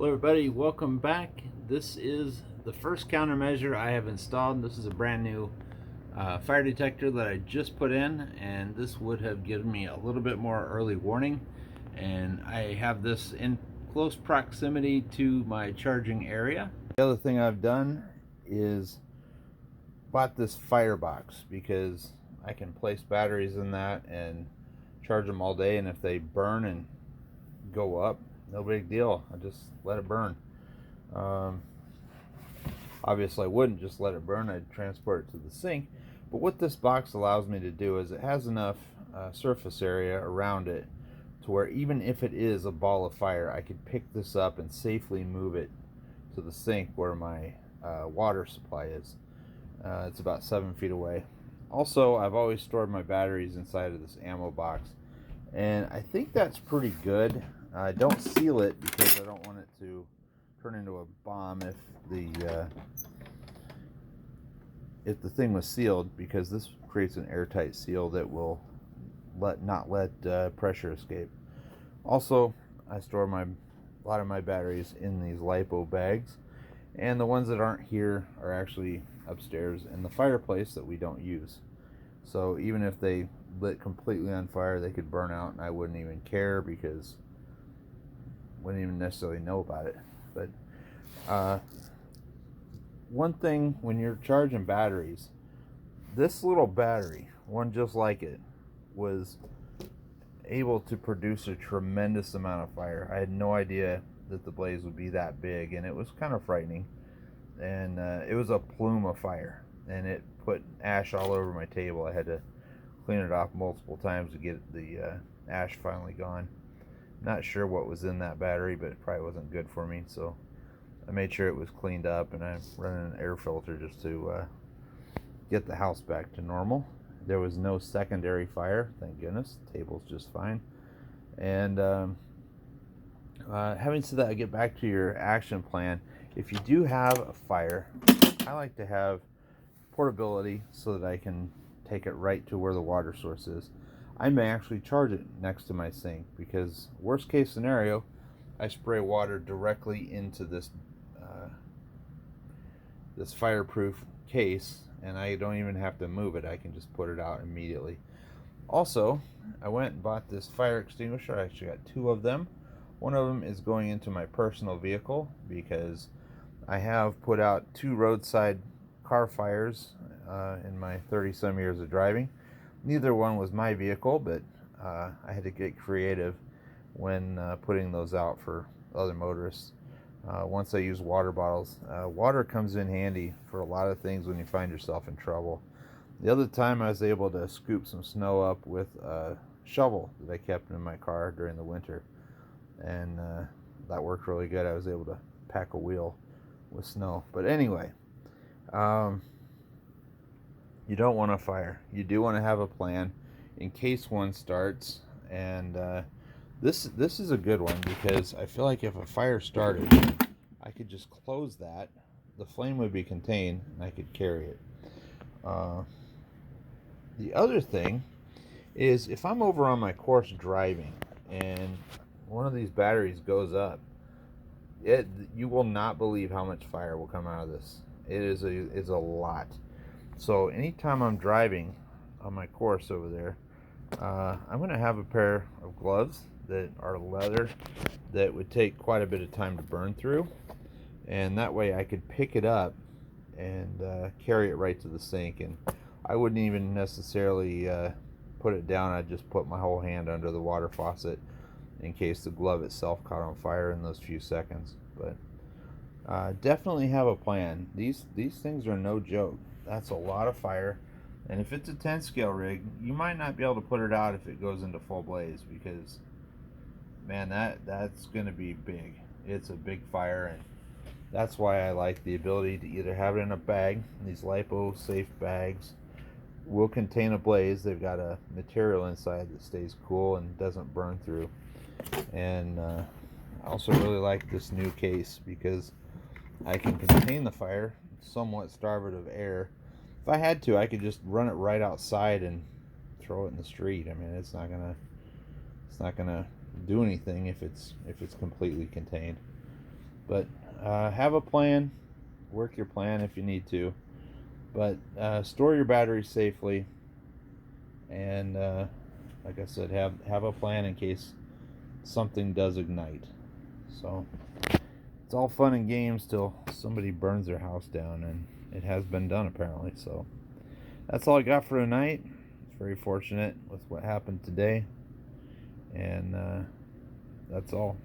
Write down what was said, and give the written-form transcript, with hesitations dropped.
Hello everybody, welcome back. This is the first countermeasure I have installed. This is a brand new fire detector that I just put in, and this would have given me a little bit more early warning. And I have this in close proximity to my charging area. The other thing I've done is bought this firebox because I can place batteries in that and charge them all day, and if they burn and go up, no big deal. I just let it burn. Obviously I wouldn't just let it burn, I'd transport it to the sink. But what this box allows me to do is it has enough surface area around it to where even if it is a ball of fire, I could pick this up and safely move it to the sink where my water supply is. It's about 7 feet away. Also, I've always stored my batteries inside of this ammo box, and I think that's pretty good. I don't seal it because I don't want it to turn into a bomb if the thing was sealed, because this creates an airtight seal that will not let pressure escape. Also, I store a lot of my batteries in these Lipo bags, and the ones that aren't here are actually upstairs in the fireplace that we don't use. So even if they lit completely on fire, they could burn out and I wouldn't even care, because wouldn't even necessarily know about it. But one thing when you're charging batteries, this little battery, one just like it, was able to produce a tremendous amount of fire. I had no idea that the blaze would be that big, and it was kind of frightening. And it was a plume of fire, and it put ash all over my table. I had to clean it off multiple times to get the ash finally gone. Not sure what was in that battery, but it probably wasn't good for me, so I made sure it was cleaned up, and I'm running an air filter just to get the house back to normal. There was no secondary fire, thank goodness. The table's just fine. And having said that, I get back to your action plan. If you do have a fire, I like to have portability so that I can take it right to where the water source is. I may actually charge it next to my sink, because worst case scenario, I spray water directly into this this fireproof case, and I don't even have to move it. I can just put it out immediately. Also, I went and bought this fire extinguisher. I actually got 2 of them. One of them is going into my personal vehicle, because I have put out 2 roadside car fires in my 30-some years of driving. Neither one was my vehicle, but I had to get creative when putting those out for other motorists. Once I use water bottles, water comes in handy for a lot of things when you find yourself in trouble. The other time I was able to scoop some snow up with a shovel that I kept in my car during the winter, and that worked really good. I was able to pack a wheel with snow. But anyway, you don't want a fire. You do want to have a plan in case one starts. And this is a good one, because I feel like if a fire started, I could just close that, the flame would be contained, and I could carry it. The other thing is, if I'm over on my course driving and one of these batteries goes up, you will not believe how much fire will come out of this. It is a lot. So anytime I'm driving on my course over there, I'm going to have a pair of gloves that are leather that would take quite a bit of time to burn through, and that way I could pick it up and carry it right to the sink, and I wouldn't even necessarily put it down. I'd just put my whole hand under the water faucet in case the glove itself caught on fire in those few seconds. But definitely have a plan. These things are no joke. That's a lot of fire, and if it's a 10 scale rig, you might not be able to put it out if it goes into full blaze, because man, that's going to be big. It's a big fire, and that's why I like the ability to either have it in a bag. These Lipo safe bags will contain a blaze. They've got a material inside that stays cool and doesn't burn through. And I also really like this new case, because I can contain the fire, somewhat starve it of air. If I had to, I could just run it right outside and throw it in the street. I mean, it's not gonna do anything if it's completely contained. But have a plan. Work your plan if you need to. But store your batteries safely. And like I said, have a plan in case something does ignite. So it's all fun and games till somebody burns their house down, and it has been done apparently. So that's all I got for tonight. It's very fortunate with what happened today, and that's all.